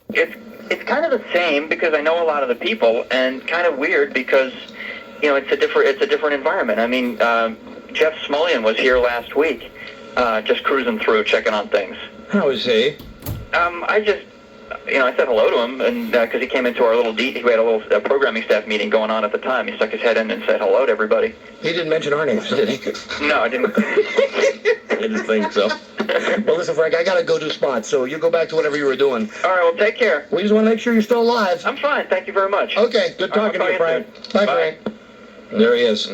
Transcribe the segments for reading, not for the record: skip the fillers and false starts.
It's kind of the same because I know a lot of the people, and kind of weird because it's a different environment. I mean, Jeff Smulyan was here last week, just cruising through, checking on things. How is he? I said hello to him, and because he came into our we had a little programming staff meeting going on at the time. He stuck his head in and said hello to everybody. He didn't mention our names, did he? No, I didn't. I didn't think so. Well, listen, Frank, I got to go do spots, so you go back to whatever you were doing. All right, well, take care. We just want to make sure you're still alive. I'm fine. Thank you very much. Okay, good talking to you, Frank. Bye, Frank. There he is.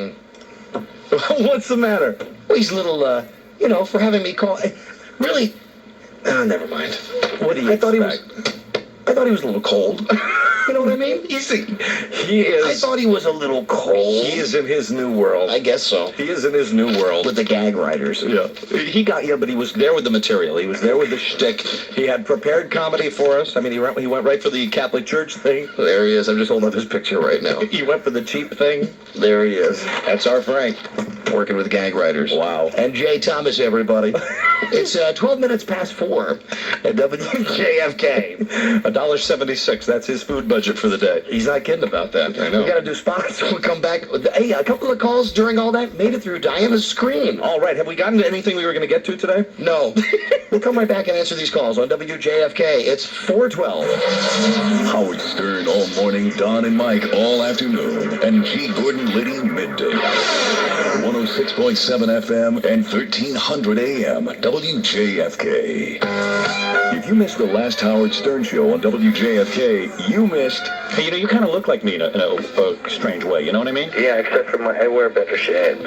What's the matter? Well, he's a little, for having me call. Really? Oh, never mind. What do you expect? I thought he was a little cold. You know what I mean? He is. I thought he was a little cold. He is in his new world. I guess so. He is in his new world. With the gag writers. Yeah. But he was there with the material. He was there with the shtick. He had prepared comedy for us. I mean, he went right for the Catholic Church thing. There he is. I'm just holding up his picture right now. He went for the cheap thing. There he is. That's our Frank. Working with gag writers. Wow. And Jay Thomas, everybody. It's 12 minutes past 4 at WJFK. $1.76. That's his food budget for the day. He's not kidding about that. I know. We got to do spots. We'll come back. Hey, a couple of calls during all that made it through Diana's screen. All right. Have we gotten to anything we were going to get to today? No. We'll come right back and answer these calls on WJFK. It's 412. Howard Stern all morning, Don and Mike all afternoon, and G. Gordon Liddy midday. 106.7 FM and 1300 AM, WJFK. If you missed the last Howard Stern show on WJFK, you missed... Hey, you kind of look like me in a strange way, you know what I mean? Yeah, except for I wear better shape.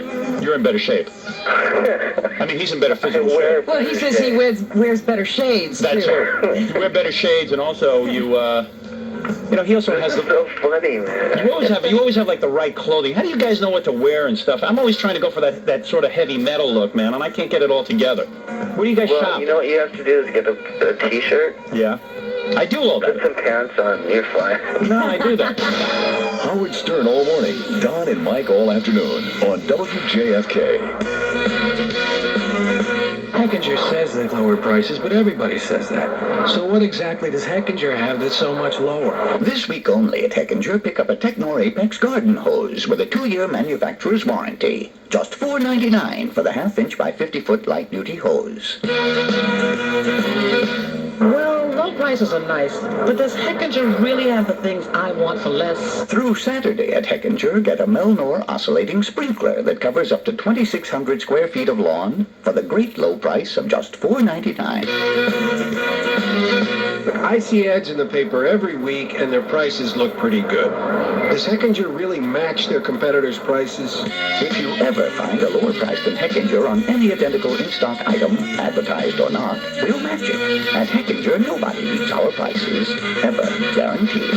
You're in better shape. I mean, he's in better physical shape. Well, he says he wears better shades, That's too. it. You wear better shades, and also he also has the... So funny, man. You always have like the right clothing. How do you guys know what to wear and stuff? I'm always trying to go for that sort of heavy metal look, man, and I can't get it all together. Where do you guys shop? Well, you know what you have to do is get a T-shirt. Yeah. I do all that. Put some pants on. You're fine. No, I do that. Howard Stern all morning, Don and Mike all afternoon on WJFK. Heckinger says they lower prices, but everybody says that. So what exactly does Heckinger have that's so much lower? This week only at Heckinger, pick up a Technor Apex garden hose with a 2-year manufacturer's warranty. Just $4.99 for the half-inch by 50-foot light-duty hose. Well, low prices are nice, but does Heckinger really have the things I want for less? Through Saturday at Heckinger, get a Melnor oscillating sprinkler that covers up to 2,600 square feet of lawn for the great low price of just $4.99. I see ads in the paper every week, and their prices look pretty good. Does Heckinger really match their competitors' prices? If you ever find a lower price than Heckinger on any identical in-stock item, advertised or not, we'll match it. At Heckinger, nobody beats our prices, ever guaranteed.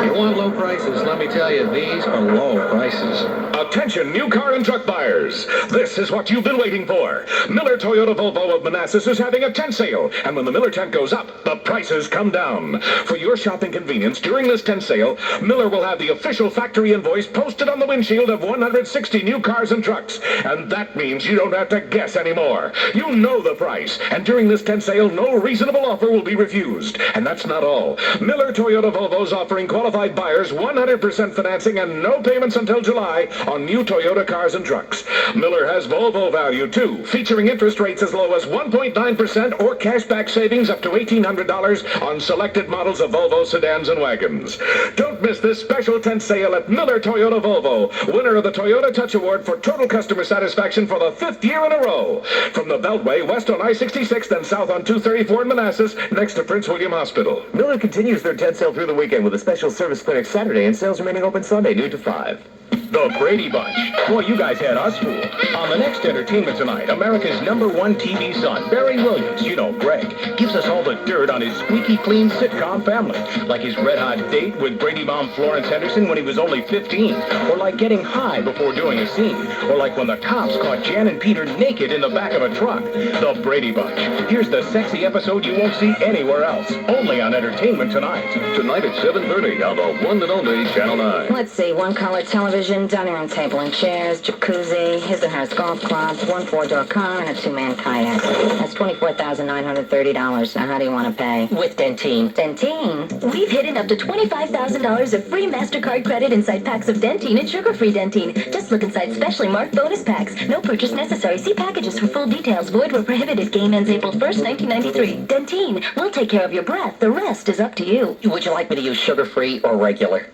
You want low prices? Let me tell you, these are low prices. Attention, new car and truck buyers. This is what you've been waiting for. Miller Toyota Volvo of Manassas is having a tent sale, and when the Miller tent goes up, the prices come down. For your shopping convenience, during this tent sale, Miller will have the official factory invoice posted on the windshield of 160 new cars and trucks, and that means you don't have to guess anymore. You know the price, and during this tent sale, no reasonable offer will be refused. And that's not all. Miller Toyota Volvo's offering qualified buyers 100% financing and no payments until July on new Toyota cars and trucks. Miller has Volvo Value, too, featuring interest rates as low as 1.9% or cashback savings up to $1,800 on selected models of Volvo sedans and wagons. Don't miss this special tent sale at Miller Toyota Volvo, winner of the Toyota Touch Award for total customer satisfaction for the 5th year in a row. From the Beltway, west on I-66 and south on 234 in Manassas, next to Prince William Hospital. Miller continues their tent sale through the weekend with a special service clinic Saturday and sales remaining open Sunday, noon to 5. The Brady Bunch. Boy, you guys had us fooled. On the next entertainment tonight, America's #1 TV son, Barry Williams, Greg, gives us all the dirt on his squeaky clean sitcom family. Like his red-hot date with Brady mom Florence Henderson when he was only 15. Or like getting high before doing a scene. Or like when the cops caught Jan and Peter naked in the back of a truck. The Brady Bunch. Here's the sexy episode you won't see anywhere else. Only on Entertainment Tonight. Tonight at 7:30 on the one and only Channel 9. Let's see, one-color television, dining room table and chairs, jacuzzi, his and hers golf clubs, one four-door car, and a two-man kayak. That's $24,930. Now, how do you want to pay? With dental Dentine. Dentine. We've hidden up to $25,000 of free MasterCard credit inside packs of Dentine and sugar-free Dentine. Just look inside specially marked bonus packs. No purchase necessary. See packages for full details. Void where prohibited. Game ends April 1st, 1993. Dentine. We'll take care of your breath. The rest is up to you. Would you like me to use sugar-free or regular?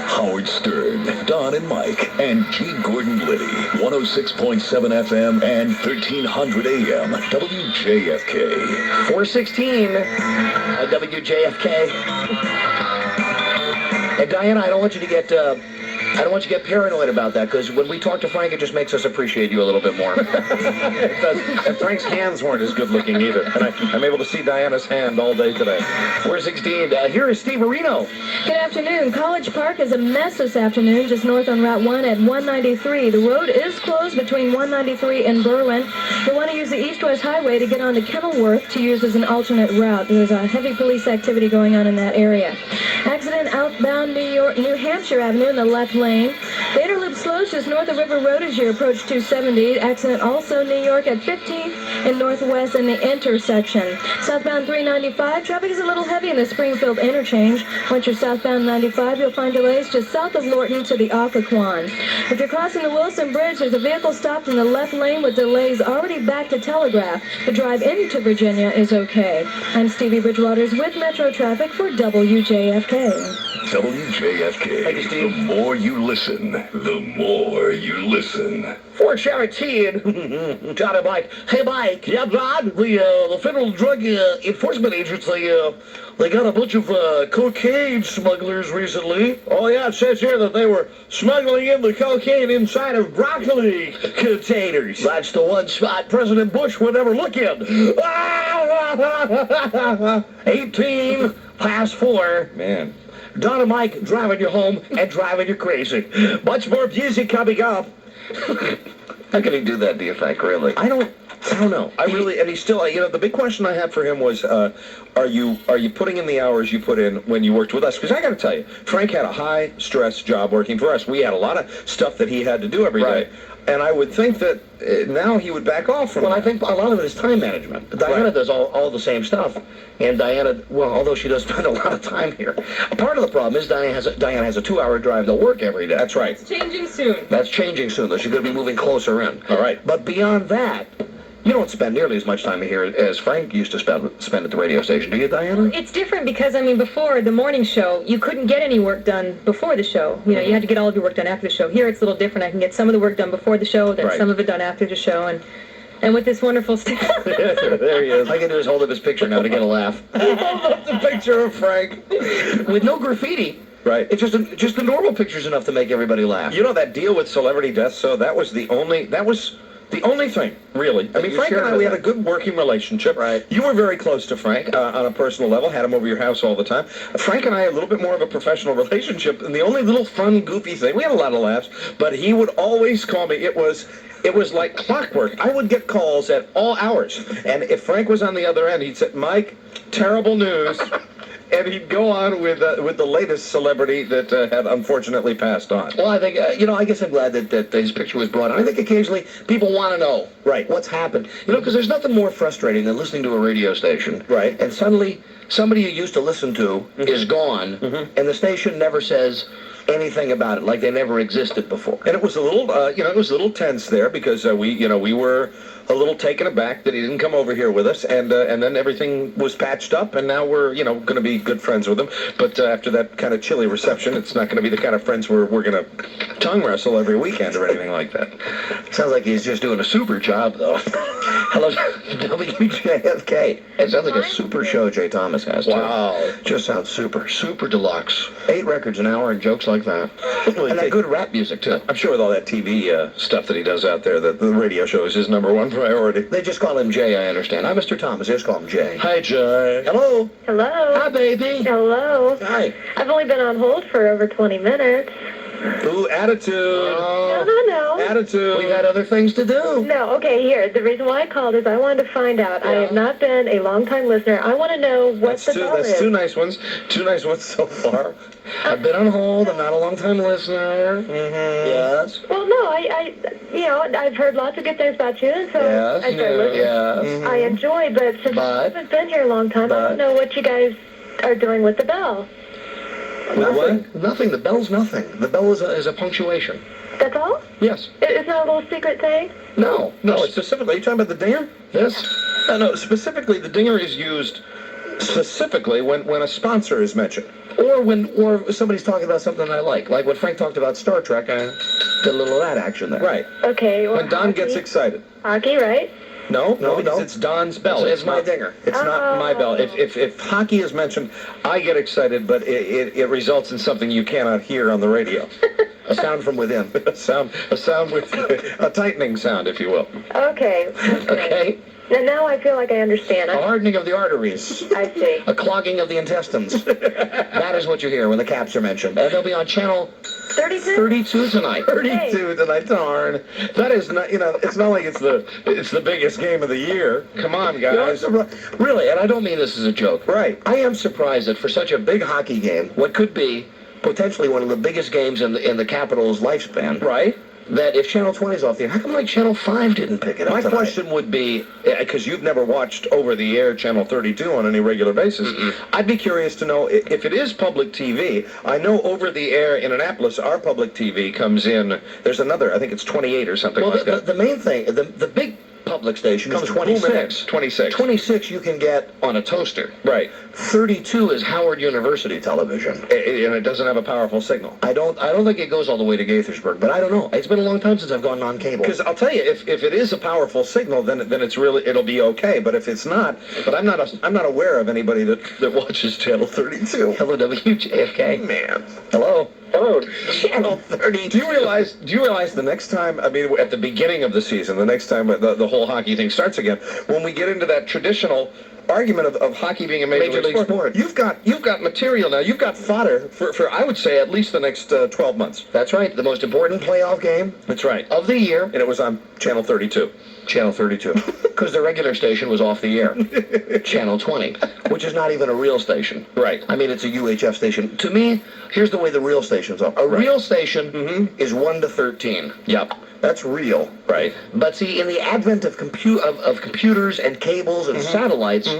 Howard Stern, Don and Mike, and G. Gordon Liddy. 106.7 FM and 1300 AM. WJFK. 416 WJFK. And Diana, I don't want you to get paranoid about that, because when we talk to Frank, it just makes us appreciate you a little bit more. It does. And Frank's hands weren't as good looking either. And I'm able to see Diana's hand all day today. 416. Here is Steve Areno. Good afternoon. College Park is a mess this afternoon, just north on Route 1 at 193. The road is closed between 193 and Berwyn. You'll want to use the east-west highway to get onto Kenilworth to use as an alternate route. There's a heavy police activity going on in that area. Accident outbound New Hampshire Avenue in the left lane. Vader Loop slows just north of River Road as you approach 270. Accident also New York at 15th and Northwest in the intersection. Southbound 395, traffic is a little heavy in the Springfield interchange. Once you're southbound 95, you'll find delays just south of Lorton to the Occoquan. If you're crossing the Wilson Bridge, there's a vehicle stopped in the left lane with delays already back to Telegraph. The drive into Virginia is okay. I'm Stevie Bridgewaters with Metro Traffic for WJFK. WJFK. Thank you, Steve. The more you listen, the more you listen. For Sheraton, John and Mike. Hey, Mike. Yeah, John. The Federal Drug Enforcement Agency, they got a bunch of cocaine smugglers recently. Oh, yeah, it says here that they were smuggling in the cocaine inside of broccoli containers. That's the one spot President Bush would ever look in. 18 past 4. Man. Don and Mike driving you home and driving you crazy. Much more music coming up. How can he do that, do you think, really? I don't know. I really, and he's still, the big question I had for him was, are you putting in the hours you put in when you worked with us? Because I got to tell you, Frank had a high-stress job working for us. We had a lot of stuff that he had to do every day. And I would think that now he would back off from that. I think a lot of it is time management. Diana does all the same stuff. And Diana, well, although she does spend a lot of time here, part of the problem is Diana has a 2-hour drive to work every day. That's right. It's changing soon. That's changing soon, though. She's going to be moving closer in. All right. But beyond that, you don't spend nearly as much time here as Frank used to spend at the radio station, do you, Diana? It's different because, before the morning show, you couldn't get any work done before the show. You had to get all of your work done after the show. Here, it's a little different. I can get some of the work done before the show, then some of it done after the show, and with this wonderful staff. There he is. All I can do is hold up his picture now to get a laugh. Hold up the picture of Frank. With no graffiti. Right. It's just the normal picture's enough to make everybody laugh. You know that deal with Celebrity Death, so that was the only thing, really. Frank and I, we had a good working relationship. Right. You were very close to Frank on a personal level, had him over your house all the time. Frank and I had a little bit more of a professional relationship, and the only little fun, goofy thing, we had a lot of laughs, but he would always call me. It was like clockwork. I would get calls at all hours, and if Frank was on the other end, he'd say, Mike, terrible news. And he'd go on with the latest celebrity that had unfortunately passed on. Well, I think, I guess I'm glad that his picture was brought on. I think occasionally people want to know what's happened. Because there's nothing more frustrating than listening to a radio station. Right. And suddenly somebody you used to listen to is gone, and the station never says anything about it, like they never existed before. And it was a little, it was a little tense there because we were a little taken aback that he didn't come over here with us, and then everything was patched up, and now we're, going to be good friends with him. But after that kind of chilly reception, it's not going to be the kind of friends we're going to tongue wrestle every weekend or anything like that. Sounds like he's just doing a super job, though. Hello, WJFK. It sounds like a super show Jay Thomas has, too. Wow. Just sounds super deluxe. 8 records an hour and jokes like that. And that good rap music, too. I'm sure with all that TV stuff that he does out there, that the radio show is his number one priority. They just call him Jay, I understand. I'm Mr. Thomas. They just call him Jay. Hi, Jay. Hello. Hello. Hi, baby. Hello. Hi. I've only been on hold for over 20 minutes. Ooh, attitude. No. attitude. We've had other things to do. No, okay, here. The reason why I called is I wanted to find out. I have not been a long-time listener. I want to know what the bell is. That's two nice ones. Two nice ones so far. I've been on hold. I'm not a long-time listener. Yes. Well, no, I've heard lots of good things about you, and so Yes. I started listening. Yes. I enjoy, but since I haven't been here a long time, I don't know what you guys are doing with the bell. Nothing. The bell's nothing. The bell is a punctuation. That's all? Yes. It's not a little secret thing? No. Specifically, are you talking about the dinger? Yes. No, specifically, the dinger is used specifically when a sponsor is mentioned. Or somebody's talking about something I like when Frank talked about Star Trek, I did a little of that action there. Right. Okay. Or when Don gets excited. Hockey, right? No, it's Don's bell. It's my dinger. It's not my bell. If hockey is mentioned, I get excited, but it results in something you cannot hear on the radio. A sound from within. a sound with a tightening sound, if you will. Okay. Okay. Now I feel like I understand. A hardening of the arteries. I see. A clogging of the intestines. That is what you hear when the Caps are mentioned. And they'll be on channel 32 tonight. 32 tonight. Darn. That is not. It's not like it's the biggest game of the year. Come on, guys. Really, and I don't mean this as a joke. Right. I am surprised that for such a big hockey game, what could be potentially one of the biggest games in the Capitals' lifespan. Right. That if Channel 20 is off the air, how come Channel 5 didn't pick it up? My question would be, because you've never watched over-the-air Channel 32 on any regular basis, I'd be curious to know if it is public TV. I know over-the-air in Annapolis, our public TV comes in. There's another, I think it's 28 or something like that. The main thing, the big public station is 26. 26 you can get on a toaster. Right. 32 is Howard University television. And it doesn't have a powerful signal. I don't think it goes all the way to Gaithersburg, but I don't know. It's been a long time since I've gone non-cable. Because I'll tell you, if it is a powerful signal, then it'll be okay. But if it's not, I'm not aware of anybody that watches Channel 32. Hello, WJFK. Man. Hello. Hello. Channel 30. Do you realize the next time, at the beginning of the season, the next time the whole hockey thing starts again, when we get into that traditional argument of hockey being a major league sport, you've got material now. You've got fodder for I would say at least the next 12 months. That's right. The most important playoff game. That's right. Of the year. And it was on Channel 32. Channel 32. Because the regular station was off the air. Channel 20, which is not even a real station. Right. I mean, it's a UHF station. To me, here's the way the real stations are. A real station is 1 to 13. Yep. That's real. Right. But see, in the advent of computers and cables and satellites,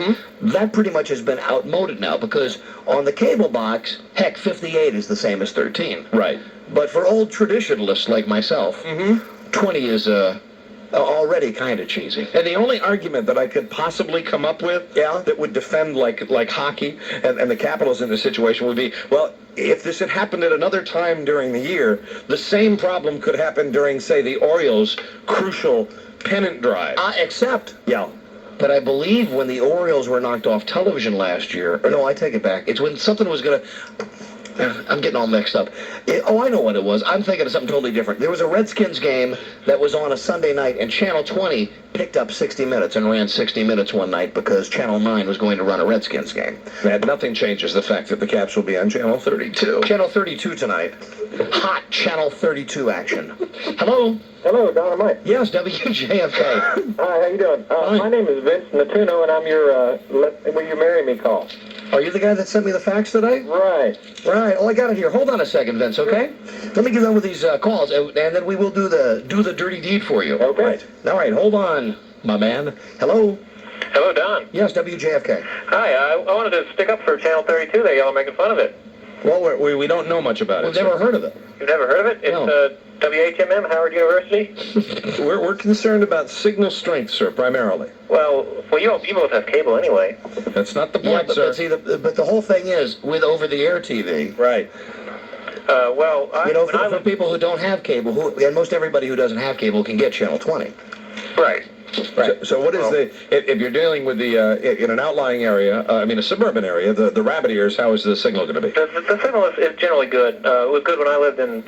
that pretty much has been outmoded now, because on the cable box, heck, 58 is the same as 13. Right. But for old traditionalists like myself, 20 is already kind of cheesy. And the only argument that I could possibly come up with that would defend like hockey and the Capitals in this situation would be, well, if this had happened at another time during the year, the same problem could happen during, say, the Orioles' crucial pennant drive. Except, yeah. But I believe when the Orioles were knocked off television last year, or no, I take it back. It's when something was going to... I'm getting all mixed up. I know what it was. I'm thinking of something totally different. There was a Redskins game that was on a Sunday night, and Channel 20 picked up 60 Minutes and ran 60 Minutes one night because Channel 9 was going to run a Redskins game. That nothing changes the fact that the Caps will be on Channel 32. Channel 32 tonight. Hot Channel 32 action. Hello? Hello, Don and Mike. Yes, WJFK. Hi, how you doing? My name is Vince Natuno, and I'm your Will You Marry Me call. Are you the guy that sent me the fax today? Right. Right. Oh, I got it here. Hold on a second, Vince, okay? Let me get on with these calls, and then we will do the dirty deed for you. Okay. Right. All right, hold on, my man. Hello? Hello, Don. Yes, WJFK. Hi, I wanted to stick up for Channel 32 there. Y'all are making fun of it. Well, we don't know much about it. We've never heard of it. You've never heard of it? It's WHMM, Howard University. We're concerned about signal strength, sir, primarily. Well, you both have cable anyway. That's not the point, sir. But see, but the whole thing is, with over-the-air TV... Right. For people who don't have cable, and most everybody who doesn't have cable can get Channel 20. Right. Right. So what is if you're dealing with in an outlying area, a suburban area, the rabbit ears, how is the signal going to be? The signal is generally good. It was good when I lived in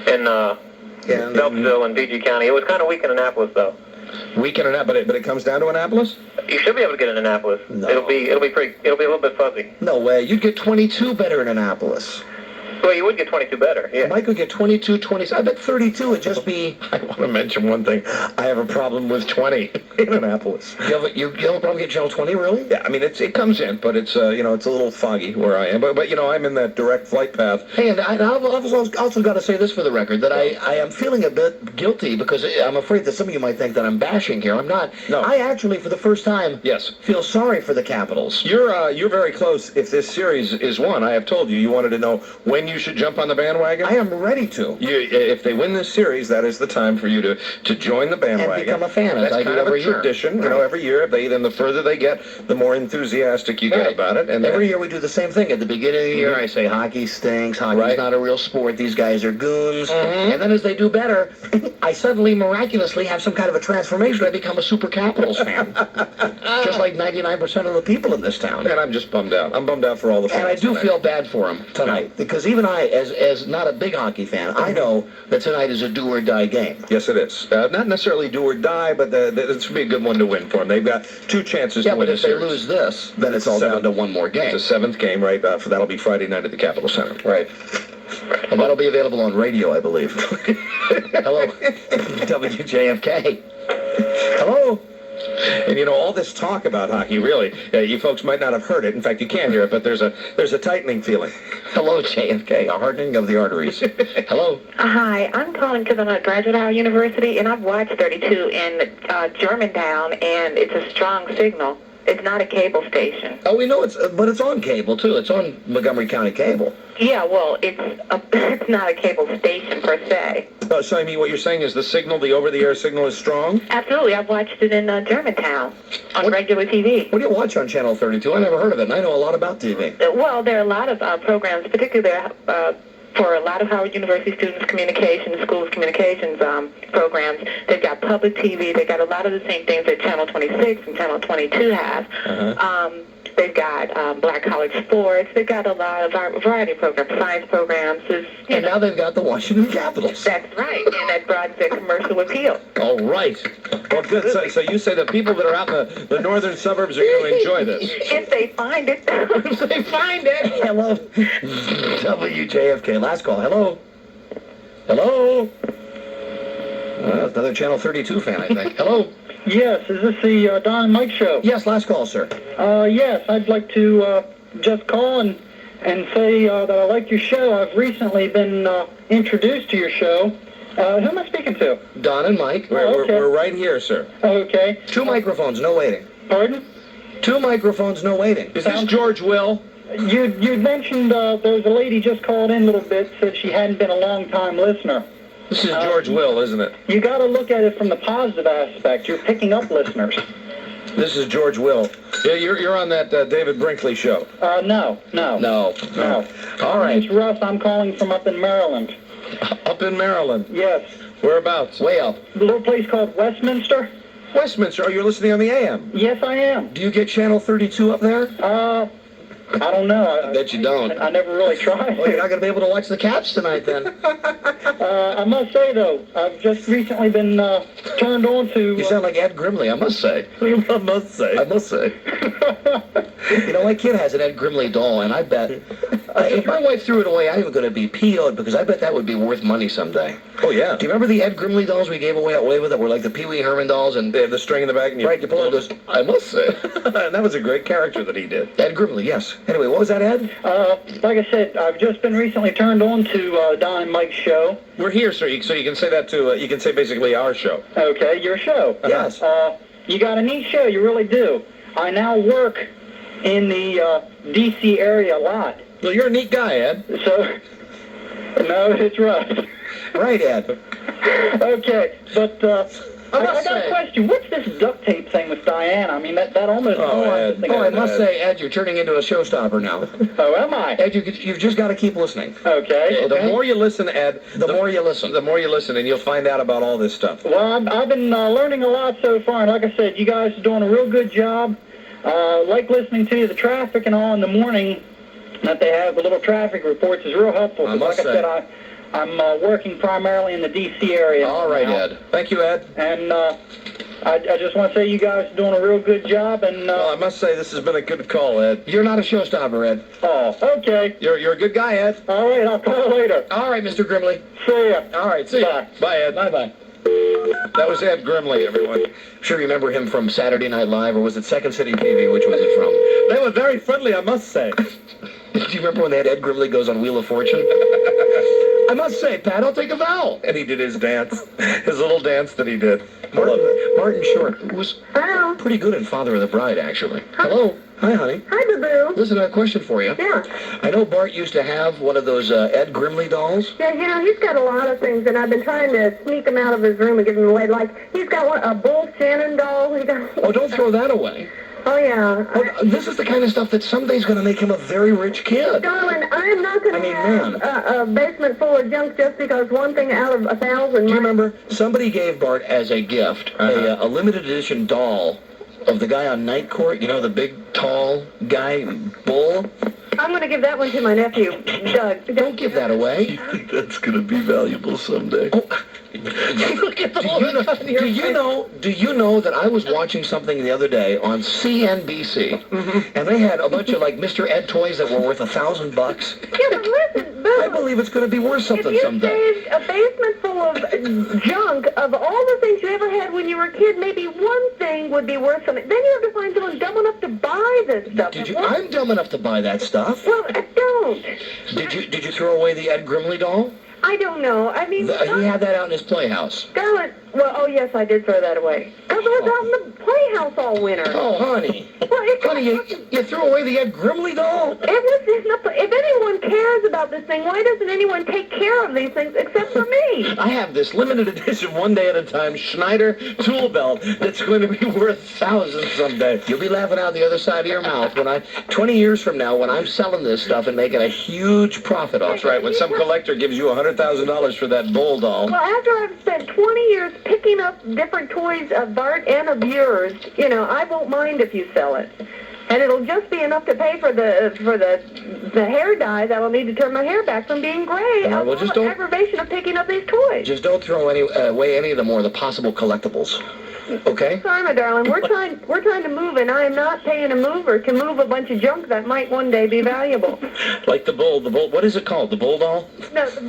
Beltsville and DG County. It was kind of weak in Annapolis, though. Weak in Annapolis, but it comes down to Annapolis? You should be able to get in Annapolis. No. It'll be a little bit fuzzy. No way. You'd get 22 better in Annapolis. Well, you would get 22 better, yeah. Mike would get 22, 20. I bet 32 would just be... I want to mention one thing. I have a problem with 20 in Annapolis. You have a problem getting channel 20, really? Yeah, I mean, it comes in, but it's, it's a little foggy where I am. But I'm in that direct flight path. Hey, and I've also got to say this for the record, that I am feeling a bit guilty because I'm afraid that some of you might think that I'm bashing here. I'm not. No. I actually, for the first time, Yes. feel sorry for the Capitals. You're very close. If this series is won, I have told you wanted to know when you should jump on the bandwagon. I am ready to. If they win this series, that is the time for you to join the bandwagon. And become a fan, as That's I do kind of every a year. tradition. Every year, then the further they get, the more enthusiastic you get about it. And every year we do the same thing. At the beginning of the year, I say hockey stinks. Hockey's not a real sport. These guys are goons. And then as they do better, I suddenly miraculously have some kind of a transformation. I become a super Capitals fan. Just like 99% of the people in this town. And I'm just bummed out. I'm bummed out for all the fans. And I do tonight. feel bad for them tonight. Because even I, as not a big hockey fan, I know that tonight is a do-or-die game. Yes, it is. Not necessarily do or die, but this would be a good one to win for them. They've got 2 chances to win but the if they series. lose this, then it's all down to one more game. It's the 7th game, right? That'll be Friday night at the Capitol Center. Right. And that'll be available on radio, I believe. Hello, WJFK. Hello. And all this talk about hockey, really, you folks might not have heard it. In fact, you can't hear it, but there's a tightening feeling. Hello, JFK, a hardening of the arteries. Hello. Hi, I'm calling because I'm at Graduate Hour University, and I've watched 32 in Germantown, and it's a strong signal. It's not a cable station. Oh, we know but it's on cable, too. It's on Montgomery County Cable. Yeah, well, it's not a cable station per se. So, I mean, what you're saying is the over-the-air signal is strong? Absolutely. I've watched it in Germantown on regular TV. What do you watch on Channel 32? I never heard of it, and I know a lot about TV. Well, there are a lot of programs, particularly for a lot of Howard University students' communications, schools' communications programs. They've got public TV. They've got a lot of the same things that Channel 26 and Channel 22 have. They've got black college sports. They've got a lot of variety of programs, science programs. And now they've got the Washington Capitals. That's right, and that broadens their commercial appeal. All right. Well, good. So you say the people that are out in the northern suburbs are going to enjoy this. If they find it. If they find it. Hello. WJFK. Last call. Hello. Hello. Another Channel 32 fan, I think. Hello. Yes, is this the Don and Mike show? Yes, last call, sir. Yes, I'd like to just call and say that I like your show. I've recently been introduced to your show. Who am I speaking to? Don and Mike. We're right here, sir. Okay. 2 microphones, no waiting. Pardon? 2 microphones, no waiting. Is this George Will? You mentioned there was a lady just called in a little bit, said she hadn't been a long-time listener. This is George Will, isn't it? You got to look at it from the positive aspect. You're picking up listeners. This is George Will. Yeah, you're on that David Brinkley show. No. All right. My name's Russ. I'm calling from up in Maryland. Up in Maryland? Yes. Whereabouts? Way up. A little place called Westminster. Westminster? Oh, you're listening on the AM? Yes, I am. Do you get Channel 32 up there? I don't know. I bet you don't. I never really tried. Well, you're not going to be able to watch the Caps tonight, then. I must say, though, I've just recently been turned on to... You sound like Ed Grimley, I must say. I must say. My kid has an Ed Grimley doll, and I bet... if my wife threw it away, I'm even going to be PO'd, because I bet that would be worth money someday. Oh, yeah. Do you remember the Ed Grimley dolls we gave away with that were like the Pee Wee Herman dolls? And they have the string in the back, and you pull it, goes, I must say. And that was a great character that he did. Ed Grimley, yes. Anyway, what was that, Ed? Like I said, I've just been recently turned on to Don and Mike's show. We're here, sir, so you can say that to, you can say basically our show. Okay, your show. Yes. You got a neat show, you really do. I now work in the D.C. area a lot. Well, you're a neat guy, Ed. So, no, it's Russ. Right, Ed. Okay, but I got a question. What's this duct tape thing with Diane? I mean, that almost... I must say, Ed, you're turning into a showstopper now. Oh, am I? Ed, you've just got to keep listening. Okay. The more you listen, Ed... The more you listen, and you'll find out about all this stuff. Well, I've been learning a lot so far, and like I said, you guys are doing a real good job. Like listening to the traffic and all in the morning that they have, the little traffic reports is real helpful. I must say. Like I said, I'm working primarily in the D.C. area. All right, Ed. Thank you, Ed. And I just want to say you guys are doing a real good job, and Well, I must say this has been a good call, Ed. You're not a showstopper, Ed. oh, okay. You're a good guy, Ed. All right, I'll call later. All right, Mr. Grimley. See ya. All right, see ya. Bye, Ed. Bye-bye. That was Ed Grimley, everyone. Sure you remember him from Saturday Night Live, or was it Second City TV? Which was it from? They were very friendly, I must say. Do you remember when they had Ed Grimley goes on Wheel of Fortune? I must say, Pat, I'll take a vowel. And he did his dance. His little dance that he did. Martin Short was pretty good in Father of the Bride, actually. Hello. Hi, honey. Hi, Boo-Boo. Listen, I have a question for you. Yeah. I know Bart used to have one of those Ed Grimley dolls. Yeah, you know, he's got a lot of things, and I've been trying to sneak them out of his room and give them away. Like, he's got a Bull Shannon doll. Oh, don't throw that away. Oh, yeah. Well, this is the kind of stuff that someday's going to make him a very rich kid. Darling, I'm not going to have a basement full of junk just because one thing out of 1,000. Do you remember somebody gave Bart as a gift a limited edition doll of the guy on Night Court? You know, the big, tall guy, Bull? I'm going to give that one to my nephew, Doug. Don't give that away. You think that's going to be valuable someday? Oh. Look at the Do you know that I was watching something the other day on CNBC, and they had a bunch of like Mr. Ed toys that were worth $1,000? Yeah, but listen, Boo. I believe it's going to be worth something if you someday. saved a basement full of junk of all the things you ever had when you were a kid, maybe one thing would be worth something. Then you have to find someone dumb enough to buy this stuff. I'm dumb enough to buy that stuff. Well, don't. Did you throw away the Ed Grimley doll? I don't know. I mean, He had that out in his playhouse. Darling, well, oh yes, I did throw that away. Because I was out in the playhouse all winter. Oh, honey. Honey, you threw away the Ed Grimley doll? If anyone cares about this thing, why doesn't anyone take care of these things except for me? I have this limited edition, one day at a time, Schneider tool belt that's going to be worth thousands someday. You'll be laughing out the other side of your mouth when 20 years from now, when I'm selling this stuff and making a huge profit off it. That's right. When some collector gives you $100,000 for that Bull doll. Well, after I've spent 20 years picking up different toys of Bart and of yours, you know, I won't mind if you sell it. And it'll just be enough to pay for the hair dye that will need to turn my hair back from being gray. Well, just don't aggravation of picking up these toys. Just don't throw away any of the more the possible collectibles. Okay? Sorry, my darling. We're trying to move, and I am not paying a mover to move a bunch of junk that might one day be valuable. Like the Bull. What is it called? The Bull doll? No, the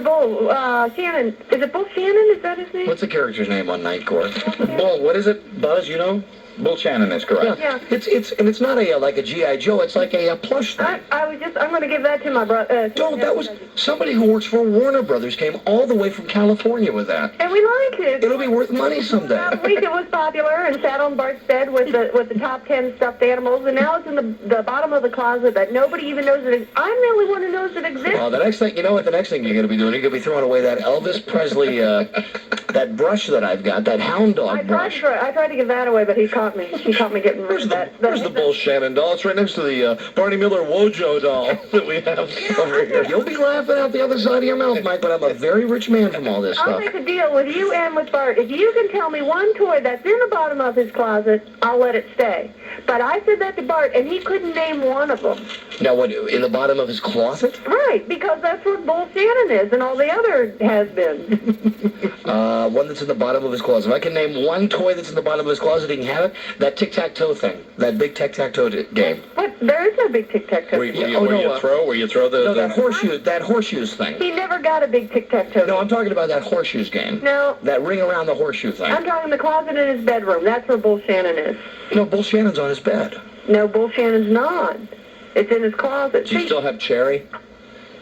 Bull, Shannon. Is it Bull Shannon? Is that his name? What's the character's name on Night Court? Bull. What is it? Buzz, you know? Bull Shannon is correct. Yeah. It's not like a G.I. Joe. It's like a plush thing. I'm going to give that to my brother. No, that was somebody who works for Warner Brothers came all the way from California with that. And we liked it. It'll be worth money someday. Last week it was popular and sat on Bart's bed with the top 10 stuffed animals, and now it's in the bottom of the closet that nobody even knows that I'm the only one who knows it exists. Well, the next thing, you know what the next thing you're going to be doing? You're going to be throwing away that Elvis Presley, that brush that I've got, that hound dog brush. I tried to give that away, but he caught me. He caught me getting rid of that. Where's the Bull Shannon doll? It's right next to the Barney Miller Wojo doll that we have over here. You'll be laughing out the other side of your mouth, Mike, but I'm a very rich man from all this I'll stuff. make a deal with you and with Bart. If you can tell me one toy that's in the bottom of his closet, I'll let it stay. But I said that to Bart, and he couldn't name one of them. Now, what, in the bottom of his closet? Right, because that's what Bull Shannon is and all the other has-beens. One that's in the bottom of his closet. If I can name one toy that's in the bottom of his closet, he can have it. That tic-tac-toe thing. That big tic-tac-toe game. What? There is no big tic-tac-toe. Where you throw the... No, that horseshoes thing. He never got a big tic-tac-toe. No, I'm talking about that horseshoes game. No. That ring around the horseshoe thing. I'm talking the closet in his bedroom. That's where Bull Shannon is. No, Bull Shannon's on his bed. No, Bull Shannon's not. It's in his closet. Do you still have Cherry?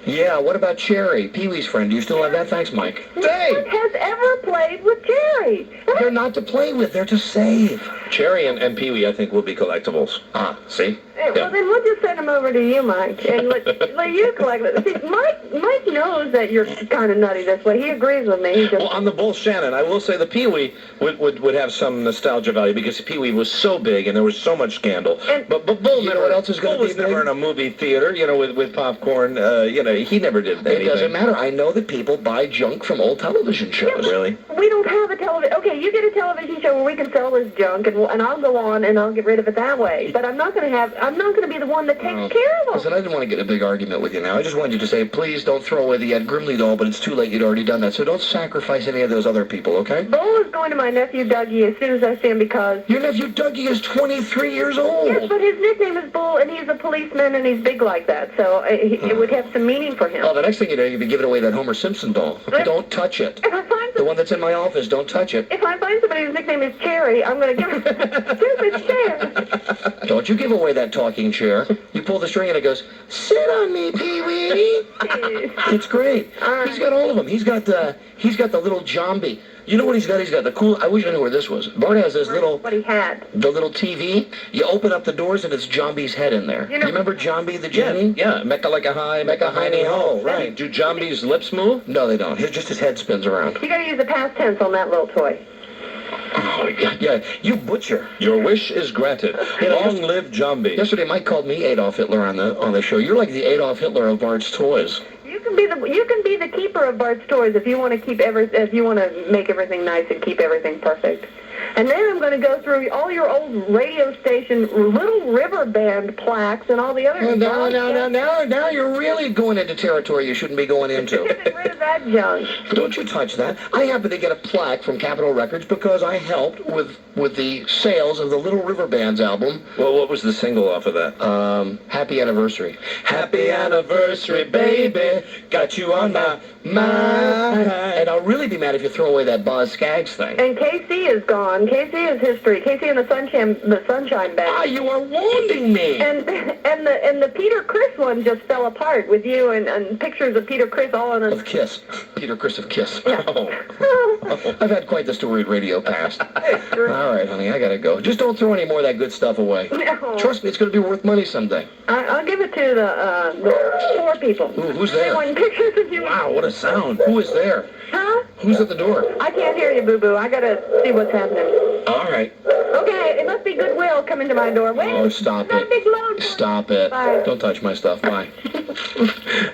Yeah, what about Cherry? Pee-wee's friend. Do you still have that? Thanks, Mike. No one has ever played with Cherry. They're not to play with. They're to save. Cherry and Pee-wee, I think, will be collectibles. Ah, see? Hey, well, then we'll just send them over to you, Mike, and let you collect it. See, Mike knows that you're kind of nutty this way. He agrees with me. Well, on the Bull Shannon, I will say the Pee-wee would have some nostalgia value because Pee-wee was so big and there was so much scandal. But Bull you know what else is going to be was never in a movie theater, with popcorn. He never did anything. It doesn't matter. I know that people buy junk from old television shows. Really? We don't don't have a television. Okay, you get a television show where we can sell this junk, and I'll go on and I'll get rid of it that way. But I'm not going to be the one that takes care of them. Listen, I didn't want to get in a big argument with you now. I just wanted you to say, please don't throw away the Ed Grimley doll, but it's too late. You'd already done that. So don't sacrifice any of those other people, okay? Bull is going to my nephew Dougie as soon as I see him because... Your nephew Dougie is 23 years old. Yes, but his nickname is Bull, and he's a policeman, and he's big like that. So it would have some meaning for him. Oh, the next thing you know, you'd be giving away that Homer Simpson doll. Don't touch it. If I find The one that's in my office, don't touch it. If I find somebody whose nickname is Cherry, I'm going to give him a stupid chair. Don't you give away that talking chair. You pull the string and it goes, sit on me, Pee-wee. It's great. He's got all of them. He's got the little zombie. You know what he's got? He's got the cool... I wish I knew where this was. Bart has this little... What he had. The little TV. You open up the doors and it's Zombie's head in there. You remember Zombie the genie? Yeah, Mecca like a high, Mecca hiney ho. Right. Do Zombie's lips move? No, they don't. Just his head spins around. You got to use the past tense on that little toy. Oh, my God. Yeah, you butcher. Your wish is granted. Long live Zombie. Yesterday, Mike called me Adolf Hitler on the show. You're like the Adolf Hitler of Bart's toys. You can be the keeper of Bart's toys if you want to make everything nice and keep everything perfect. And then I'm going to go through all your old radio station Little River Band plaques and all the other... Now you're really going into territory you shouldn't be going into. Get rid of that junk. Don't you touch that. I happen to get a plaque from Capitol Records because I helped with the sales of the Little River Band's album. Well, what was the single off of that? Happy Anniversary. Happy anniversary, baby. Got you on my mind. And I'll really be mad if you throw away that Boz Scaggs thing. And KC is gone. KC is history. KC and the Sunshine Band. Ah, you are wounding me. And the Peter Criss one just fell apart with you and pictures of Peter Criss all on a... Of Kiss. Peter Criss of Kiss. Yeah. Oh. I've had quite the storied radio past. All right, honey, I gotta go. Just don't throw any more of that good stuff away. No. Trust me, it's gonna be worth money someday. I'll give it to the four people. Ooh, who's there? They want pictures of you. Wow, what a sound. Who is there? Huh? Who's at the door? I can't hear you, Boo-Boo. I gotta see what's happening. All right. Okay, it must be Goodwill coming to my door. Wait. Oh, stop it. Big load. Stop it. Bye. Don't touch my stuff. Bye.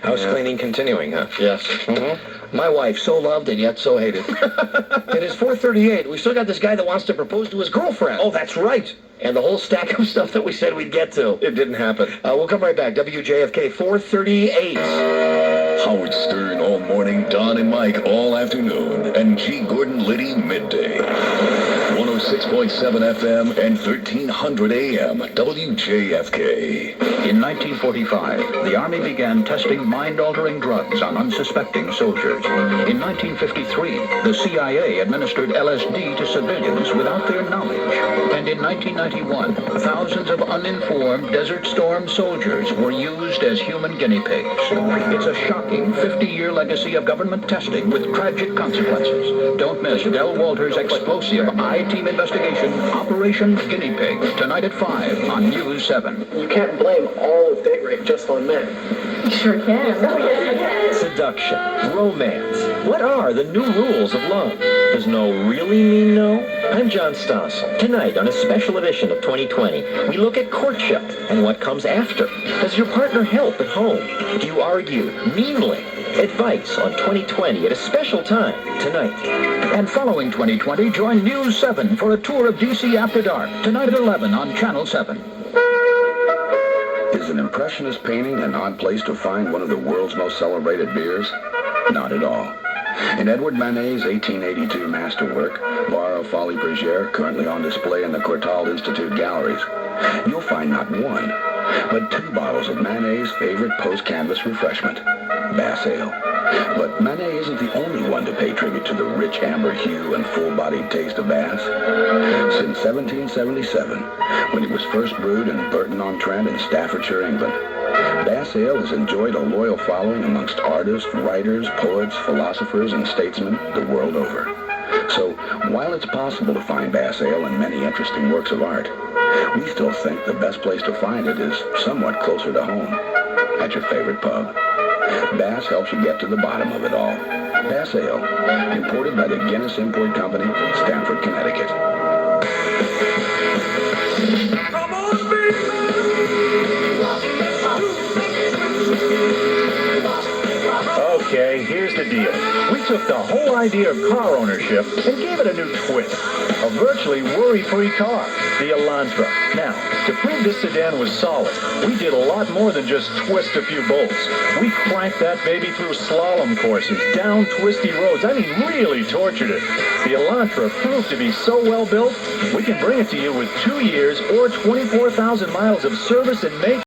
House cleaning continuing, huh? Yes. Mm-hmm. My wife, so loved and yet so hated. It is 4:38. We still got this guy that wants to propose to his girlfriend. Oh, that's right. And the whole stack of stuff that we said we'd get to. It didn't happen. We'll come right back. WJFK 438. Howard Stern all morning, Don and Mike all afternoon, and G. Gordon Liddy midday. 106.7 FM and 1300 AM, WJFK. In 1945, the Army began testing mind-altering drugs on unsuspecting soldiers. In 1953, the CIA administered LSD to civilians without their knowledge. And in 1991, thousands of uninformed Desert Storm soldiers were used as human guinea pigs. It's a shocking 50-year legacy of government testing with tragic consequences. Don't miss Del Walter's explosive I-Team investigation, Operation Guinea Pig, tonight at 5 on News 7. You can't blame all of date rape just on men. You sure can. Oh, yes, you can. Seduction, romance. What are the new rules of love? Does no really mean no? I'm John Stoss. Tonight on a special edition of 2020, we look at courtship and what comes after. Does your partner help at home? Do you argue meanly? Advice on 2020 at a special time tonight. And following 2020, join News 7 for a tour of DC After Dark, tonight at 11 on Channel 7. Is an impressionist painting an odd place to find one of the world's most celebrated beers? Not at all. In Edward Manet's 1882 masterwork, Bar of Folie Bergère, currently on display in the Courtauld Institute galleries, you'll find not one, but two bottles of Manet's favorite post-canvas refreshment, Bass Ale. But Manet isn't the only one to pay tribute to the rich amber hue and full-bodied taste of Bass. Since 1777, when it was first brewed in Burton-on-Trent in Staffordshire, England, Bass Ale has enjoyed a loyal following amongst artists, writers, poets, philosophers, and statesmen the world over. So, while it's possible to find Bass Ale in many interesting works of art, we still think the best place to find it is somewhat closer to home, at your favorite pub. Bass helps you get to the bottom of it all. Bass Ale, imported by the Guinness Import Company, Stamford, Connecticut. Okay, here's the deal. We took the whole idea of car ownership and gave it a new twist. A virtually worry-free car, the Elantra. Now, to prove this sedan was solid, we did a lot more than just twist a few bolts. We cranked that baby through slalom courses, down twisty roads. I mean, really tortured it. The Elantra proved to be so well built, we can bring it to you with 2 years or 24,000 miles of service and make